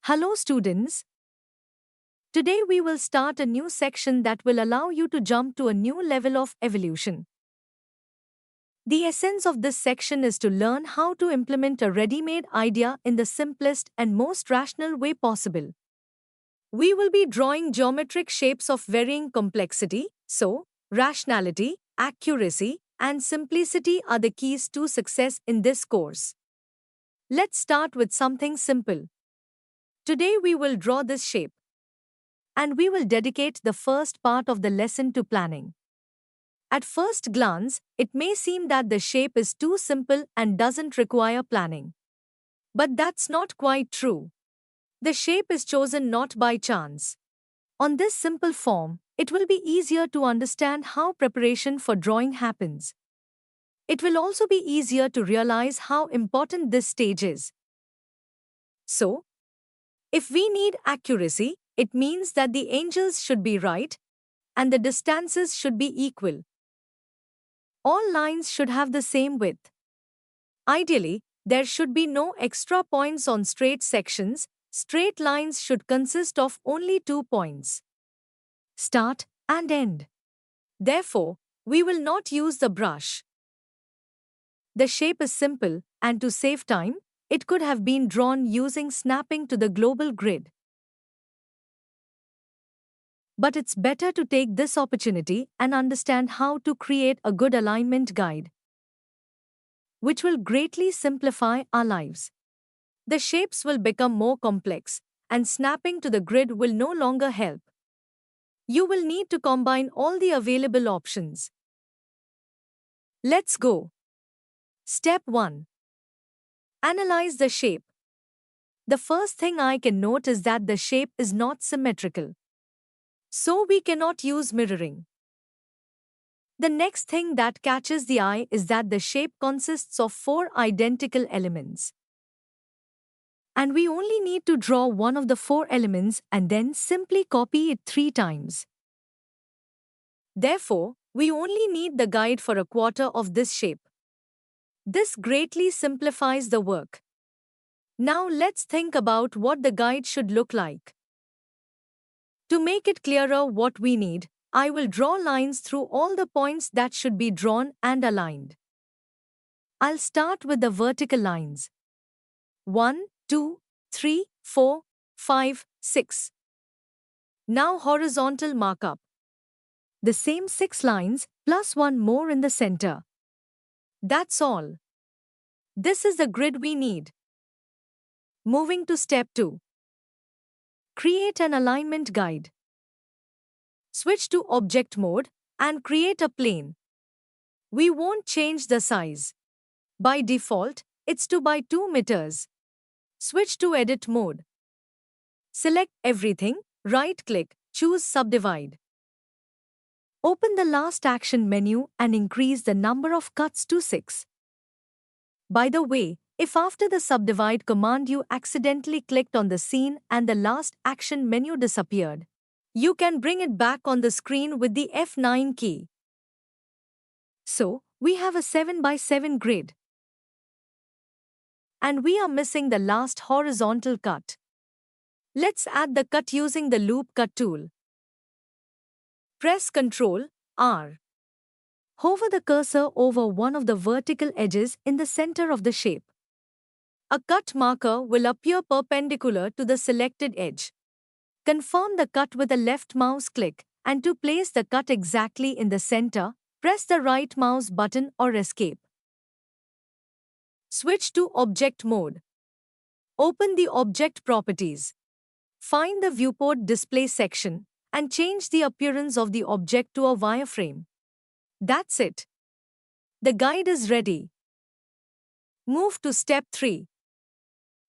Hello students. Today we will start a new section that will allow you to jump to a new level of evolution. The essence of this section is to learn how to implement a ready-made idea in the simplest and most rational way possible. We will be drawing geometric shapes of varying complexity, so rationality, accuracy, and simplicity are the keys to success in this course. Let's start with something simple. Today we will draw this shape, and we will dedicate the first part of the lesson to planning. At first glance, it may seem that the shape is too simple and doesn't require planning. But that's not quite true. The shape is chosen not by chance. On this simple form, it will be easier to understand how preparation for drawing happens. It will also be easier to realize how important this stage is. So, if we need accuracy, it means that the angles should be right and the distances should be equal. All lines should have the same width. Ideally, there should be no extra points on straight sections. Straight lines should consist of only 2 points: start and end. Therefore, we will not use the brush. The shape is simple, and to save time, it could have been drawn using snapping to the global grid. But it's better to take this opportunity and understand how to create a good alignment guide, which will greatly simplify our lives. The shapes will become more complex, and snapping to the grid will no longer help. You will need to combine all the available options. Let's go. Step 1. Analyze the shape. The first thing I can note is that the shape is not symmetrical, so we cannot use mirroring. The next thing that catches the eye is that the shape consists of 4 identical elements. And we only need to draw one of the 4 elements and then simply copy it 3 times. Therefore, we only need the guide for a quarter of this shape. This greatly simplifies the work. Now let's think about what the guide should look like. To make it clearer what we need, I will draw lines through all the points that should be drawn and aligned. I'll start with the vertical lines. 1, 2, 3, 4, 5, 6. Now horizontal markup. The same 6 lines plus 1 more in the center. That's all. This is the grid we need. Moving to step 2. Create an alignment guide. Switch to object mode and create a plane. We won't change the size. By default, it's 2 by 2 meters. Switch to edit mode. Select everything, right-click, choose Subdivide. Open the last action menu and increase the number of cuts to 6. By the way, if after the Subdivide command you accidentally clicked on the scene and the last action menu disappeared, you can bring it back on the screen with the F9 key. So, we have a 7 by 7 grid. And we are missing the last horizontal cut. Let's add the cut using the Loop Cut tool. Press Ctrl R. Hover the cursor over one of the vertical edges in the center of the shape. A cut marker will appear perpendicular to the selected edge. Confirm the cut with a left mouse click, and to place the cut exactly in the center, press the right mouse button or escape. Switch to object mode. Open the object properties. Find the viewport display section and change the appearance of the object to a wireframe. That's it. The guide is ready. Move to step 3.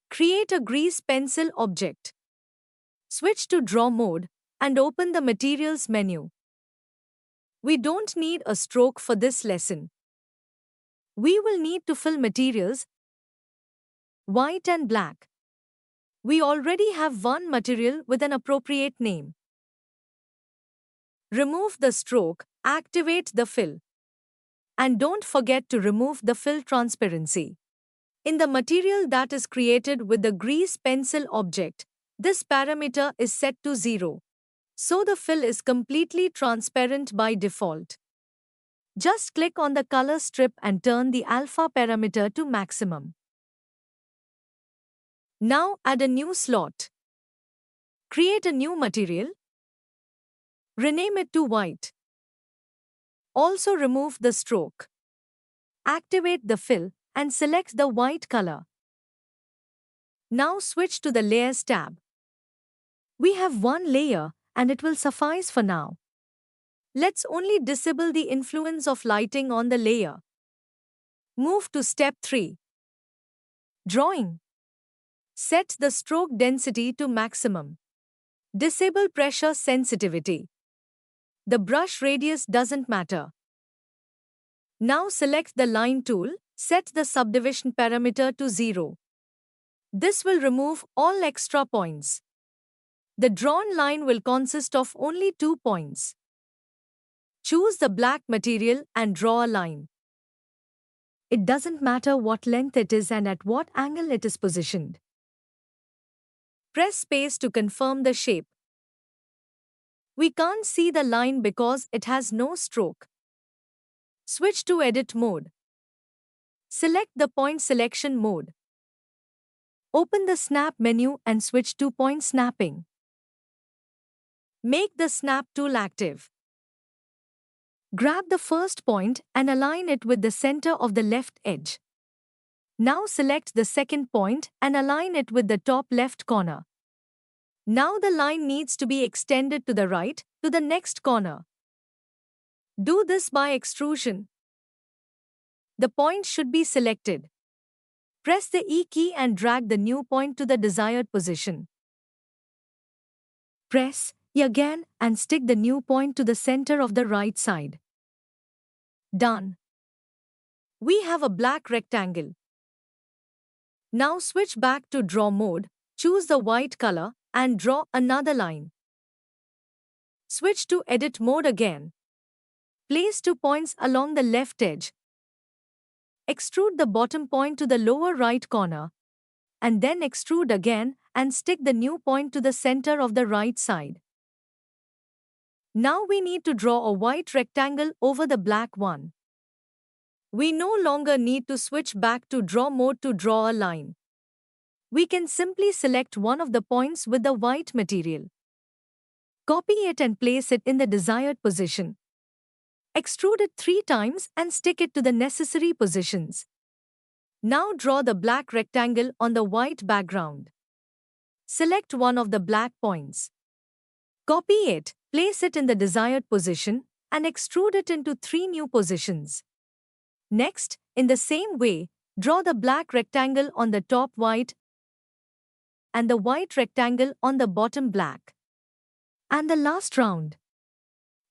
Create a grease pencil object. Switch to draw mode and open the materials menu. We don't need a stroke for this lesson. We will need to fill materials white and black. We already have one material with an appropriate name. Remove the stroke, activate the fill. And don't forget to remove the fill transparency. In the material that is created with the grease pencil object, This parameter is set to 0, so the fill is completely transparent by default. Just click on the color strip and turn the alpha parameter to maximum. Now add a new slot. Create a new material. Rename it to white. Also remove the stroke. Activate the fill and select the white color. Now switch to the Layers tab. We have one layer and it will suffice for now. Let's only disable the influence of lighting on the layer. Move to step 3. Drawing. Set the stroke density to maximum. Disable pressure sensitivity. The brush radius doesn't matter. Now select the line tool, set the subdivision parameter to 0. This will remove all extra points. The drawn line will consist of only 2 points. Choose the black material and draw a line. It doesn't matter what length it is and at what angle it is positioned. Press space to confirm the shape. We can't see the line because it has no stroke. Switch to Edit mode. Select the Point Selection mode. Open the Snap menu and switch to Point Snapping. Make the Snap tool active. Grab the first point and align it with the center of the left edge. Now select the second point and align it with the top left corner. Now the line needs to be extended to the right, to the next corner. Do this by extrusion. The point should be selected. Press the E key and drag the new point to the desired position. Press E again and stick the new point to the center of the right side. Done. We have a black rectangle. Now switch back to Draw mode, choose the white color, and draw another line. Switch to Edit mode again. Place 2 points along the left edge. Extrude the bottom point to the lower right corner, and then extrude again and stick the new point to the center of the right side. Now we need to draw a white rectangle over the black one. We no longer need to switch back to Draw mode to draw a line. We can simply select one of the points with the white material. Copy it and place it in the desired position. Extrude it 3 times and stick it to the necessary positions. Now draw the black rectangle on the white background. Select one of the black points. Copy it, place it in the desired position, and extrude it into 3 new positions. Next, in the same way, draw the black rectangle on the top white and the white rectangle on the bottom black. And the last round.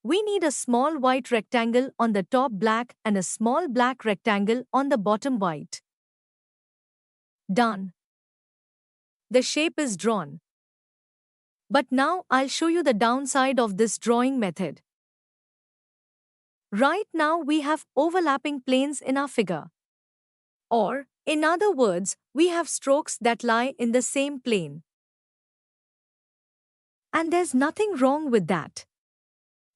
We need a small white rectangle on the top black and a small black rectangle on the bottom white. Done. The shape is drawn. But now I'll show you the downside of this drawing method. Right now we have overlapping planes in our figure. Or, in other words, we have strokes that lie in the same plane. And there's nothing wrong with that.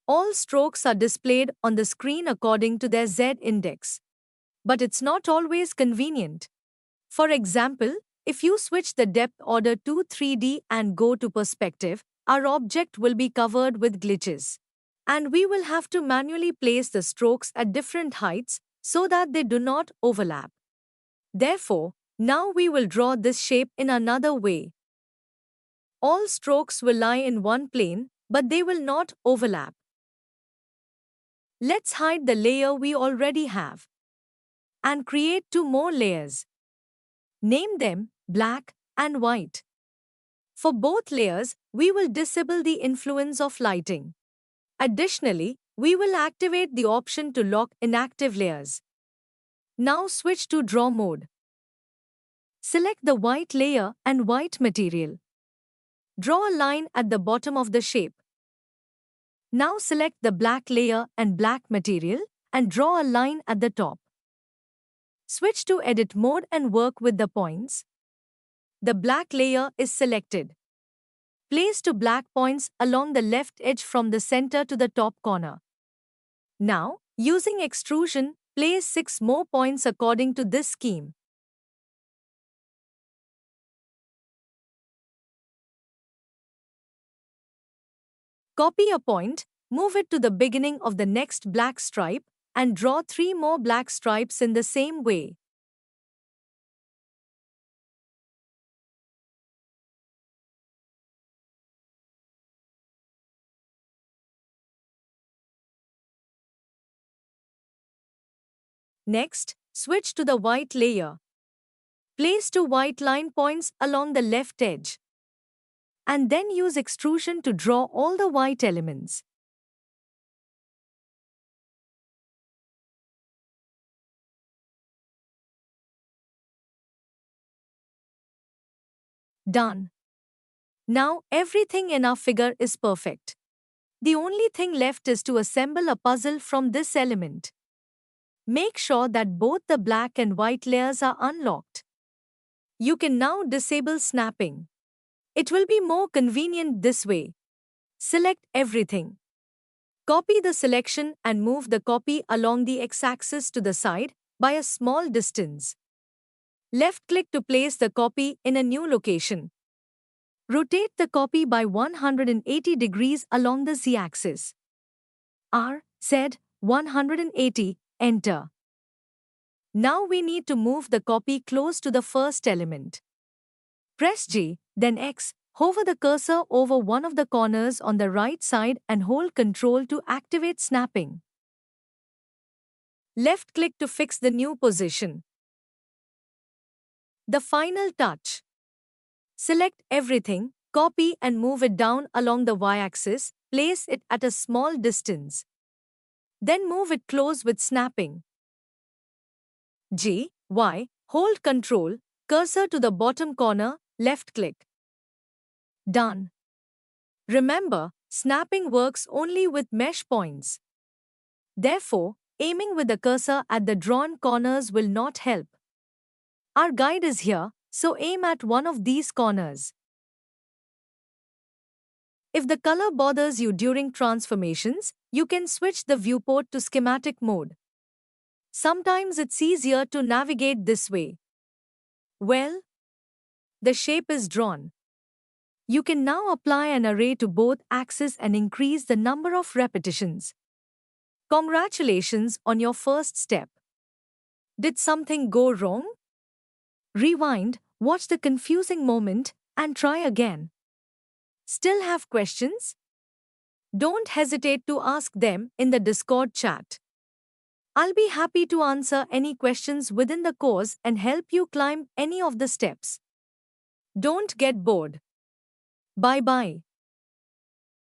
All strokes are displayed on the screen according to their Z index. But it's not always convenient. For example, if you switch the depth order to 3D and go to perspective, our object will be covered with glitches. And we will have to manually place the strokes at different heights so that they do not overlap. Therefore, now we will draw this shape in another way. All strokes will lie in one plane, but they will not overlap. Let's hide the layer we already have and create 2 more layers. Name them black and white. For both layers, we will disable the influence of lighting. Additionally, we will activate the option to lock inactive layers. Now switch to Draw mode. Select the white layer and white material. Draw a line at the bottom of the shape. Now select the black layer and black material and draw a line at the top. Switch to Edit mode and work with the points. The black layer is selected. Place 2 black points along the left edge from the center to the top corner. Now, using extrusion, place 6 more points according to this scheme. Copy a point, move it to the beginning of the next black stripe, and draw 3 more black stripes in the same way. Next, switch to the white layer. Place 2 white line points along the left edge. And then use extrusion to draw all the white elements. Done. Now everything in our figure is perfect. The only thing left is to assemble a puzzle from this element. Make sure that both the black and white layers are unlocked. You can now disable snapping. It will be more convenient this way. Select everything. Copy the selection and move the copy along the x-axis to the side by a small distance. Left-click to place the copy in a new location. Rotate the copy by 180 degrees along the z-axis. R, Z, 180, enter. Now we need to move the copy close to the first element. Press G, then X, hover the cursor over one of the corners on the right side and hold Ctrl to activate snapping. Left-click to fix the new position. The final touch. Select everything, copy and move it down along the y-axis, place it at a small distance. Then move it close with snapping. G, Y, hold Ctrl, cursor to the bottom corner, left-click. Done. Remember, snapping works only with mesh points. Therefore, aiming with the cursor at the drawn corners will not help. Our guide is here, so aim at one of these corners. If the color bothers you during transformations, you can switch the viewport to schematic mode. Sometimes it's easier to navigate this way. Well, the shape is drawn. You can now apply an array to both axes and increase the number of repetitions. Congratulations on your first step. Did something go wrong? Rewind, watch the confusing moment, and try again. Still have questions? Don't hesitate to ask them in the Discord chat. I'll be happy to answer any questions within the course and help you climb any of the steps. Don't get bored. Bye-bye.